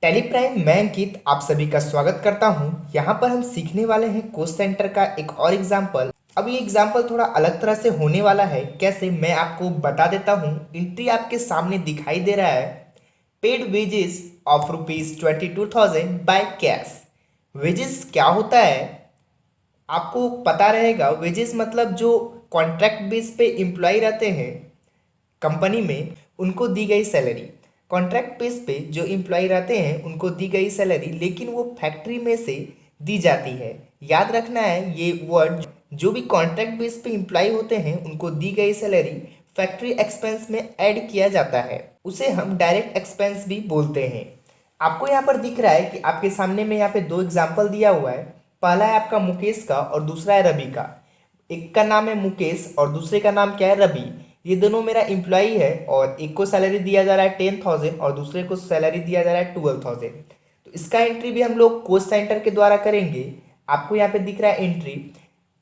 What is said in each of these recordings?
Tally prime मैं अंकित आप सभी का स्वागत करता हूं। यहां पर हम सीखने वाले हैं कोस्ट सेंटर का एक और एग्जाम्पल। अब ये एग्जाम्पल थोड़ा अलग तरह से होने वाला है। कैसे, मैं आपको बता देता हूं। एंट्री आपके सामने दिखाई दे रहा है, paid wages of ₹22,000 by cash. Wages क्या होता है आपको पता रहेगा। वेजेस मतलब जो कॉन्ट्रैक्ट बेस पे एम्प्लॉय रहते हैं कंपनी में, उनको दी गई सैलरी। कॉन्ट्रैक्ट बेस पे जो एम्प्लॉय रहते हैं उनको दी गई सैलरी, लेकिन वो फैक्ट्री में से दी जाती है। याद रखना है ये वर्ड, जो भी कॉन्ट्रैक्ट बेस पे एम्प्लॉय होते हैं उनको दी गई सैलरी फैक्ट्री एक्सपेंस में ऐड किया जाता है, उसे हम डायरेक्ट एक्सपेंस भी बोलते हैं। आपको यहाँ पर दिख रहा है कि आपके सामने में यहाँ पे दो एग्जाम्पल दिया हुआ है। पहला है आपका मुकेश का और दूसरा है रवि का। एक का नाम है मुकेश और दूसरे का नाम क्या है, रवि। ये दोनों मेरा एम्प्लॉई है और एक को सैलरी दिया जा रहा है 10,000 और दूसरे को सैलरी दिया जा रहा है 12,000। तो इसका एंट्री भी हम लोग कोस्ट सेंटर के द्वारा करेंगे। आपको यहाँ पे दिख रहा है एंट्री,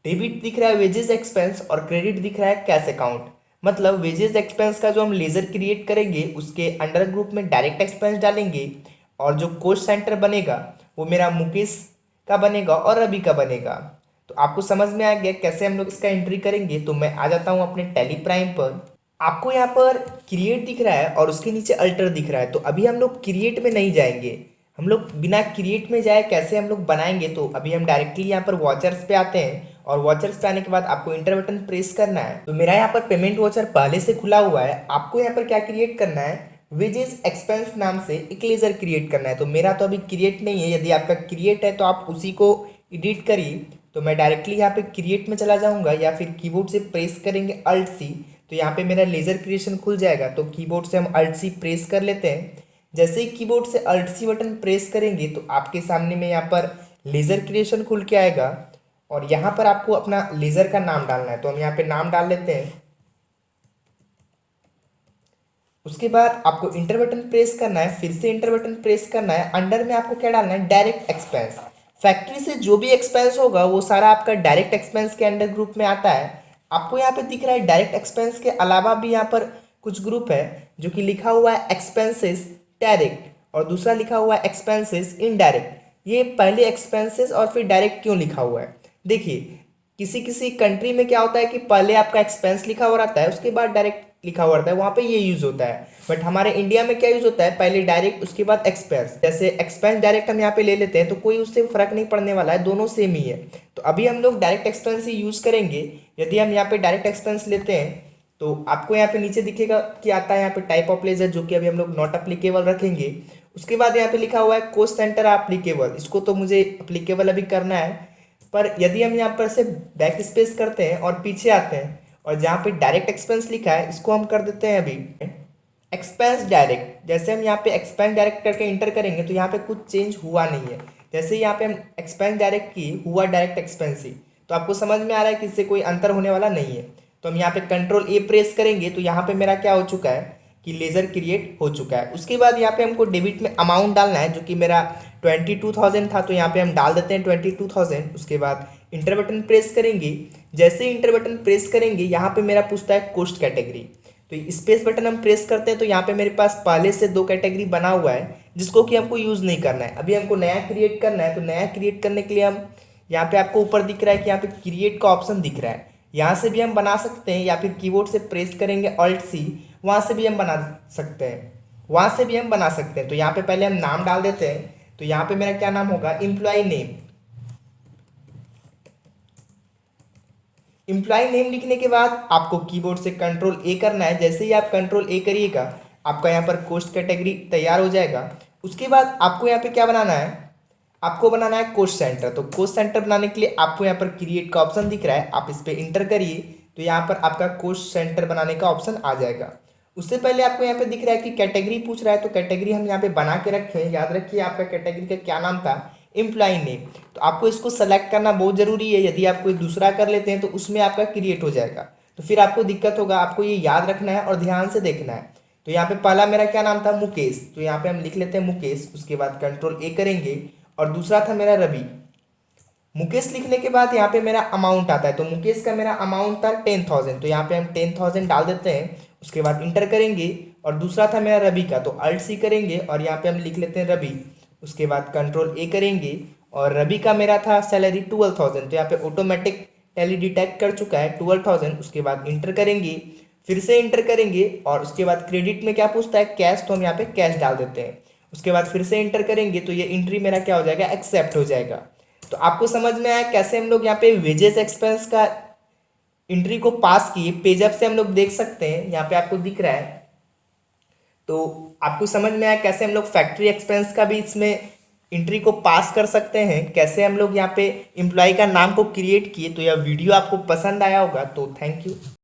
डेबिट दिख रहा है वेजेस एक्सपेंस और क्रेडिट दिख रहा है कैश अकाउंट। मतलब वेजेस एक्सपेंस का जो हम लेजर क्रिएट करेंगे उसके अंडर ग्रुप में डायरेक्ट एक्सपेंस डालेंगे, और जो कोस्ट सेंटर बनेगा वो मेरा मुकेश का बनेगा और रवि का बनेगा। तो आपको समझ में आ गया कैसे हम लोग इसका एंट्री करेंगे। तो मैं आ जाता हूँ अपने टैली प्राइम पर। आपको यहाँ पर क्रिएट दिख रहा है और उसके नीचे अल्टर दिख रहा है। तो अभी हम लोग क्रिएट में नहीं जाएंगे, हम लोग बिना क्रिएट में जाए कैसे हम लोग बनाएंगे। तो अभी हम डायरेक्टली यहाँ पर वॉचर्स पे आते हैं और वॉचर्स पे आने के बाद आपको इंटर बटन प्रेस करना है। तो मेरा यहाँ पर पेमेंट वॉचर पहले से खुला हुआ है। आपको यहाँ पर क्या क्रिएट करना है, वेजेस एक्सपेंस नाम से एक लेजर क्रिएट करना है। तो मेरा तो अभी क्रिएट नहीं है, यदि आपका क्रिएट है तो आप उसी को एडिट करिए। तो मैं डायरेक्टली यहाँ पे क्रिएट में चला जाऊँगा या फिर कीबोर्ड से प्रेस करेंगे अल्ट सी, तो यहाँ पे मेरा लेजर क्रिएशन खुल जाएगा। तो कीबोर्ड से हम अल्ट सी प्रेस कर लेते हैं। जैसे ही कीबोर्ड से अल्ट सी बटन प्रेस करेंगे तो आपके सामने में यहाँ पर लेजर क्रिएशन खुल के आएगा और यहाँ पर आपको अपना लेजर का नाम डालना है। तो हम यहाँ पे नाम डाल लेते हैं। उसके बाद आपको इंटर बटन प्रेस करना है, फिर से इंटर बटन प्रेस करना है। अंडर में आपको क्या डालना है, डायरेक्ट एक्सपेंस। फैक्ट्री से जो भी एक्सपेंस होगा वो सारा आपका डायरेक्ट एक्सपेंस के अंडर ग्रुप में आता है। आपको यहाँ पे दिख रहा है डायरेक्ट एक्सपेंस के अलावा भी यहाँ पर कुछ ग्रुप है जो कि लिखा हुआ है एक्सपेंसेस डायरेक्ट और दूसरा लिखा हुआ है एक्सपेंसेस इनडायरेक्ट। ये पहले एक्सपेंसेस और फिर डायरेक्ट क्यों लिखा हुआ है, देखिए किसी किसी कंट्री में क्या होता है कि पहले आपका एक्सपेंस लिखा हुआ रहता है उसके बाद डायरेक्ट लिखा हुआ रहता है, वहाँ पे ये यूज होता है। बट हमारे इंडिया में क्या यूज होता है, पहले डायरेक्ट उसके बाद एक्सपेंस। जैसे एक्सपेंस डायरेक्ट हम यहाँ पे ले लेते हैं तो कोई उससे फर्क नहीं पड़ने वाला है, दोनों सेम ही है। तो अभी हम लोग डायरेक्ट एक्सपेंस ही यूज करेंगे। यदि हम यहाँ पे डायरेक्ट एक्सपेंस लेते हैं तो आपको यहाँ पे नीचे दिखेगा कि आता है यहाँ पे टाइप ऑफ लेजर, जो कि अभी हम लोग नॉट अप्लीकेबल रखेंगे। उसके बाद यहाँ पे लिखा हुआ है कोस्ट सेंटर अप्लीकेबल, इसको तो मुझे अप्लीकेबल अभी करना है। पर यदि हम यहाँ पर से बैक स्पेस करते हैं और पीछे आते हैं और जहाँ पे डायरेक्ट एक्सपेंस लिखा है इसको हम कर देते हैं अभी एक्सपेंस डायरेक्ट। जैसे हम यहाँ पे एक्सपेंस डायरेक्ट करके इंटर करेंगे तो यहाँ पे कुछ चेंज हुआ नहीं है। जैसे यहाँ पे हम एक्सपेंस डायरेक्ट की हुआ डायरेक्ट एक्सपेंस ही। तो आपको समझ में आ रहा है कि इससे कोई अंतर होने वाला नहीं है। तो हम यहाँ पे कंट्रोल ए प्रेस करेंगे तो यहाँ पे मेरा क्या हो चुका है कि लेजर क्रिएट हो चुका है। उसके बाद यहाँ पे हमको डेबिट में अमाउंट डालना है, जो कि मेरा 22,000 था। तो यहाँ पे हम डाल देते हैं 22,000। उसके बाद इंटर बटन प्रेस करेंगे। जैसे ही इंटर बटन प्रेस करेंगे यहाँ पे मेरा पूछता है कोस्ट कैटेगरी। तो स्पेस बटन हम प्रेस करते हैं तो यहाँ पे मेरे पास पहले से दो कैटेगरी बना हुआ है जिसको कि हमको यूज़ नहीं करना है। अभी हमको नया क्रिएट करना है। तो नया क्रिएट करने के लिए हम यहाँ पे आपको ऊपर दिख रहा है कि यहाँ पे क्रिएट का ऑप्शन दिख रहा है, यहाँ से भी हम बना सकते हैं या फिर कीबोर्ड से प्रेस करेंगे अल्ट सी, वहाँ से भी हम बना सकते हैं, वहाँ से भी हम बना सकते हैं। तो यहाँ पे पहले हम नाम डाल देते हैं। तो यहाँ पे मेरा क्या नाम होगा, एम्प्लॉय नेम। एम्प्लॉय नेम लिखने के बाद आपको कीबोर्ड से कंट्रोल ए करना है। जैसे ही आप कंट्रोल ए करिएगा आपका यहाँ पर कोस्ट कैटेगरी तैयार हो जाएगा। उसके बाद आपको यहाँ पे क्या बनाना है, आपको बनाना है कोस्ट सेंटर। तो कोस्ट सेंटर बनाने के लिए आपको यहाँ पर क्रिएट का ऑप्शन दिख रहा है, आप इस पर इंटर करिए तो यहाँ पर आपका कोस्ट सेंटर बनाने का ऑप्शन आ जाएगा। उससे पहले आपको यहाँ पे दिख रहा है कि कैटेगरी पूछ रहा है, तो कैटेगरी हम यहाँ पे बना के रखें। याद रखिए आपका कैटेगरी का क्या नाम था, एम्प्लॉय नेम। तो आपको इसको सेलेक्ट करना बहुत जरूरी है, यदि आप कोई दूसरा कर लेते हैं तो उसमें आपका क्रिएट हो जाएगा तो फिर आपको दिक्कत होगा। आपको ये याद रखना है और ध्यान से देखना है। तो यहाँ पे पहला मेरा क्या नाम था, मुकेश। तो यहाँ पे हम लिख लेते हैं मुकेश। उसके बाद कंट्रोल ए करेंगे और दूसरा था मेरा रवि। मुकेश लिखने के बाद यहाँ पे मेरा अमाउंट आता है। तो मुकेश का मेरा अमाउंट था 10,000। तो यहाँ पे हम 10,000 डाल देते हैं। उसके बाद इंटर करेंगे और दूसरा था मेरा रवि का, तो अल्ट सी करेंगे और यहाँ पे हम लिख लेते हैं रवि। उसके बाद कंट्रोल ए करेंगे और रवि का मेरा था सैलरी 12,000, तो यहाँ पे ऑटोमेटिक टैली डिटेक्ट कर चुका है 12,000। उसके बाद इंटर करेंगे, फिर से इंटर करेंगे और उसके बाद क्रेडिट में क्या पूछता है, कैश, तो हम यहाँ पे कैश डाल देते हैं। उसके बाद फिर से इंटर करेंगे तो ये एंट्री मेरा क्या हो जाएगा, एक्सेप्ट हो जाएगा। तो आपको समझ में आया कैसे हम लोग यहाँ पे वेजेस एक्सपेंस का एंट्री को पास किए। पेजअप से हम लोग देख सकते हैं, यहाँ पे आपको दिख रहा है। तो आपको समझ में आया कैसे हम लोग फैक्ट्री एक्सपेंस का भी इसमें एंट्री को पास कर सकते हैं, कैसे हम लोग यहाँ पे एम्प्लॉय का नाम को क्रिएट किए। तो यह वीडियो आपको पसंद आया होगा, तो थैंक यू।